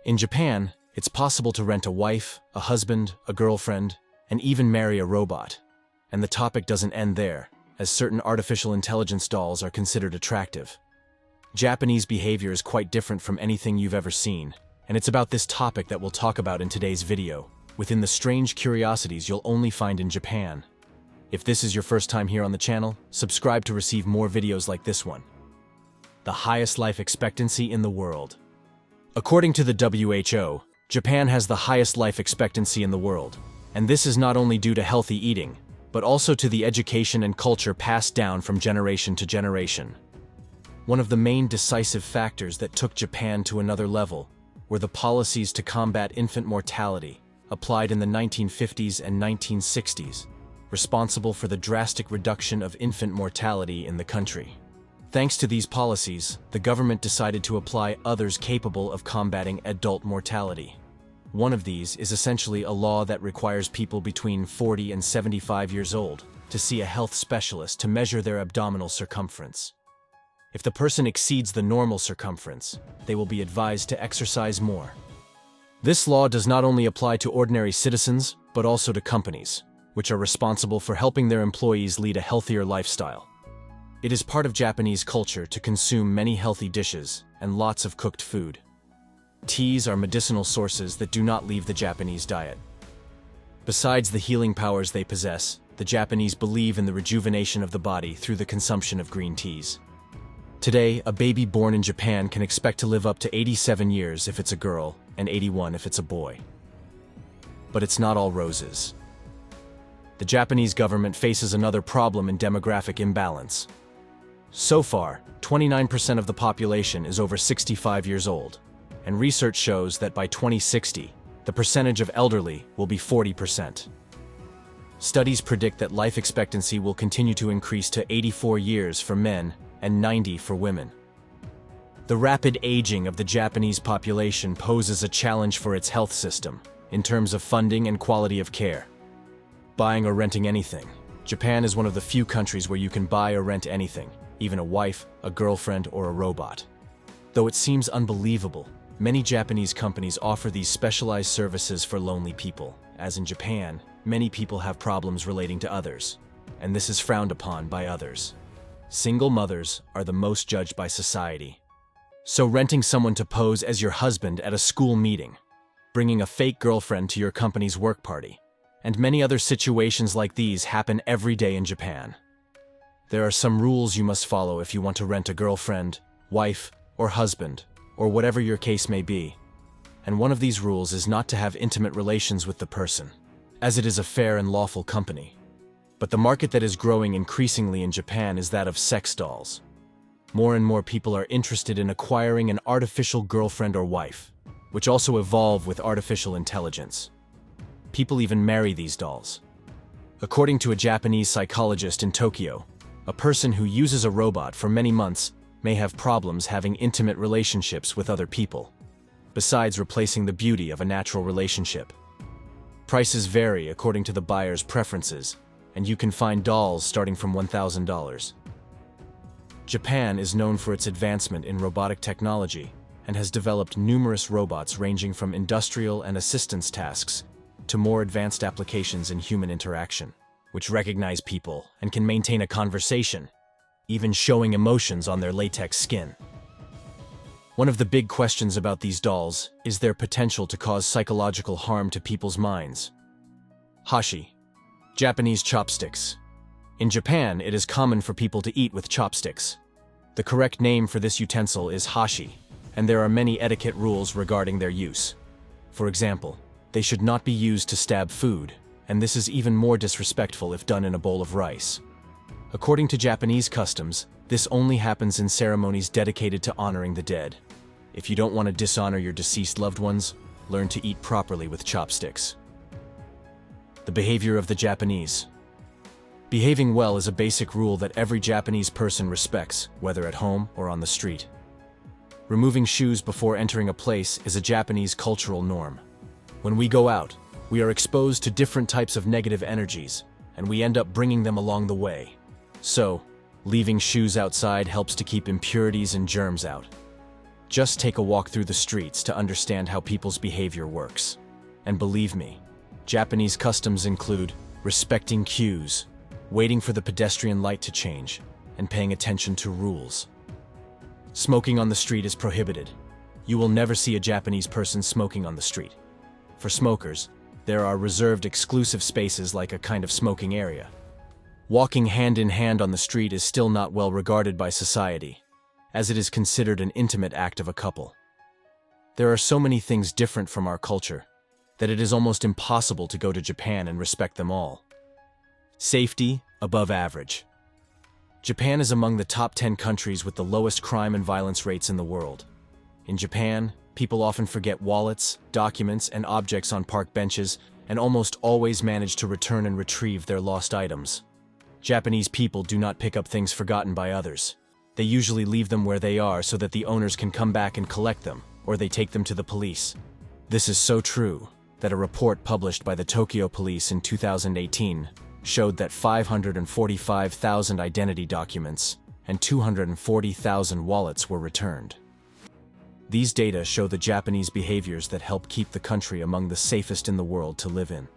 In Japan, it's possible to rent a wife, a husband, a girlfriend, and even marry a robot. And the topic doesn't end there, as certain artificial intelligence dolls are considered attractive. Japanese behavior is quite different from anything you've ever seen, and it's about this topic that we'll talk about in today's video, within the strange curiosities you'll only find in Japan. If this is your first time here on the channel, subscribe to receive more videos like this one. The highest life expectancy in the world. According to the WHO, Japan has the highest life expectancy in the world, and this is not only due to healthy eating, but also to the education and culture passed down from generation to generation. One of the main decisive factors that took Japan to another level were the policies to combat infant mortality, applied in the 1950s and 1960s, responsible for the drastic reduction of infant mortality in the country. Thanks to these policies, the government decided to apply others capable of combating adult mortality. One of these is essentially a law that requires people between 40 and 75 years old to see a health specialist to measure their abdominal circumference. If the person exceeds the normal circumference, they will be advised to exercise more. This law does not only apply to ordinary citizens, but also to companies, which are responsible for helping their employees lead a healthier lifestyle. It is part of Japanese culture to consume many healthy dishes and lots of cooked food. Teas are medicinal sources that do not leave the Japanese diet. Besides the healing powers they possess, the Japanese believe in the rejuvenation of the body through the consumption of green teas. Today, a baby born in Japan can expect to live up to 87 years if it's a girl and 81 if it's a boy. But it's not all roses. The Japanese government faces another problem in demographic imbalance. So far, 29% of the population is over 65 years old, and research shows that by 2060, the percentage of elderly will be 40%. Studies predict that life expectancy will continue to increase to 84 years for men and 90 for women. The rapid aging of the Japanese population poses a challenge for its health system in terms of funding and quality of care. Buying or renting anything. Japan is one of the few countries where you can buy or rent anything, even a wife, a girlfriend, or a robot. Though it seems unbelievable, many Japanese companies offer these specialized services for lonely people, as in Japan, many people have problems relating to others, and this is frowned upon by others. Single mothers are the most judged by society. So renting someone to pose as your husband at a school meeting, bringing a fake girlfriend to your company's work party, and many other situations like these happen every day in Japan. There are some rules you must follow if you want to rent a girlfriend, wife, or husband, or whatever your case may be. And one of these rules is not to have intimate relations with the person, as it is a fair and lawful company. But the market that is growing increasingly in Japan is that of sex dolls. More and more people are interested in acquiring an artificial girlfriend or wife, which also evolve with artificial intelligence. People even marry these dolls. According to a Japanese psychologist in Tokyo, a person who uses a robot for many months may have problems having intimate relationships with other people, besides replacing the beauty of a natural relationship. Prices vary according to the buyer's preferences, and you can find dolls starting from $1,000. Japan is known for its advancement in robotic technology and has developed numerous robots ranging from industrial and assistance tasks to more advanced applications in human interaction, which recognize people and can maintain a conversation, even showing emotions on their latex skin. One of the big questions about these dolls is their potential to cause psychological harm to people's minds. Hashi, Japanese chopsticks. In Japan, it is common for people to eat with chopsticks. The correct name for this utensil is hashi, and there are many etiquette rules regarding their use. For example, they should not be used to stab food, and this is even more disrespectful if done in a bowl of rice. According to Japanese customs, this only happens in ceremonies dedicated to honoring the dead. If you don't want to dishonor your deceased loved ones, learn to eat properly with chopsticks. The behavior of the Japanese. Behaving well is a basic rule that every Japanese person respects, whether at home or on the street. Removing shoes before entering a place is a Japanese cultural norm. When we go out, we are exposed to different types of negative energies, and we end up bringing them along the way. So, leaving shoes outside helps to keep impurities and germs out. Just take a walk through the streets to understand how people's behavior works. And believe me, Japanese customs include respecting cues, waiting for the pedestrian light to change, and paying attention to rules. Smoking on the street is prohibited. You will never see a Japanese person smoking on the street. For smokers, there are reserved exclusive spaces like a kind of smoking area. Walking hand in hand on the street is still not well regarded by society, as it is considered an intimate act of a couple. There are so many things different from our culture that it is almost impossible to go to Japan and respect them all. Safety, above average. Japan is among the top 10 countries with the lowest crime and violence rates in the world. In Japan, people often forget wallets, documents, and objects on park benches and almost always manage to return and retrieve their lost items. Japanese people do not pick up things forgotten by others. They usually leave them where they are so that the owners can come back and collect them, or they take them to the police. This is so true that a report published by the Tokyo Police in 2018 showed that 545,000 identity documents and 240,000 wallets were returned. These data show the Japanese behaviors that help keep the country among the safest in the world to live in.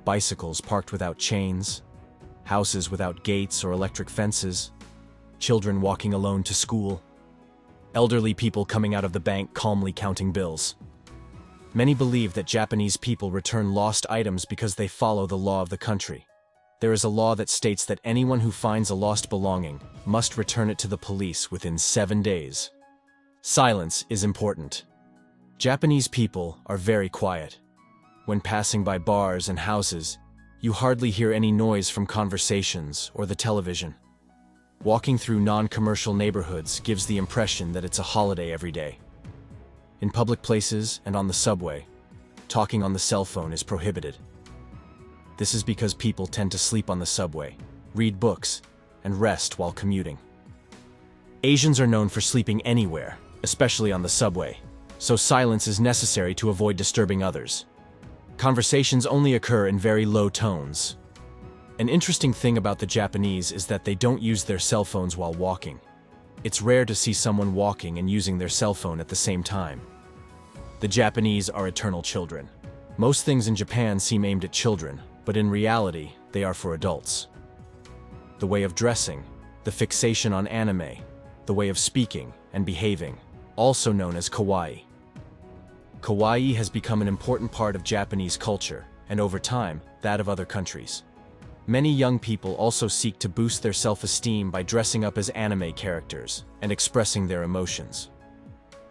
Bicycles parked without chains, houses without gates or electric fences, children walking alone to school, elderly people coming out of the bank calmly counting bills. Many believe that Japanese people return lost items because they follow the law of the country. There is a law that states that anyone who finds a lost belonging must return it to the police within 7 days. Silence is important. Japanese people are very quiet. When passing by bars and houses, you hardly hear any noise from conversations or the television. Walking through non-commercial neighborhoods gives the impression that it's a holiday every day. In public places and on the subway, talking on the cell phone is prohibited. This is because people tend to sleep on the subway, read books, and rest while commuting. Asians are known for sleeping anywhere, especially on the subway, so silence is necessary to avoid disturbing others. Conversations only occur in very low tones. An interesting thing about the Japanese is that they don't use their cell phones while walking. It's rare to see someone walking and using their cell phone at the same time. The Japanese are eternal children. Most things in Japan seem aimed at children, but in reality, they are for adults. The way of dressing, the fixation on anime, the way of speaking and behaving, also known as Kawaii. Kawaii has become an important part of Japanese culture, and over time, that of other countries. Many young people also seek to boost their self-esteem by dressing up as anime characters and expressing their emotions.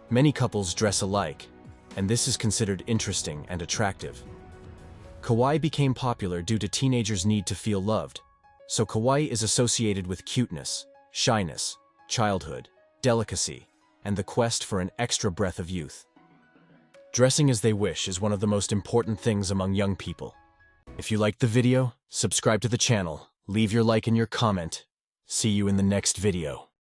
Many couples dress alike, and this is considered interesting and attractive. Kawaii became popular due to teenagers' need to feel loved, so kawaii is associated with cuteness, shyness, childhood, delicacy, and the quest for an extra breath of youth. Dressing as they wish is one of the most important things among young people. If you liked the video, subscribe to the channel, leave your like and your comment. See you in the next video.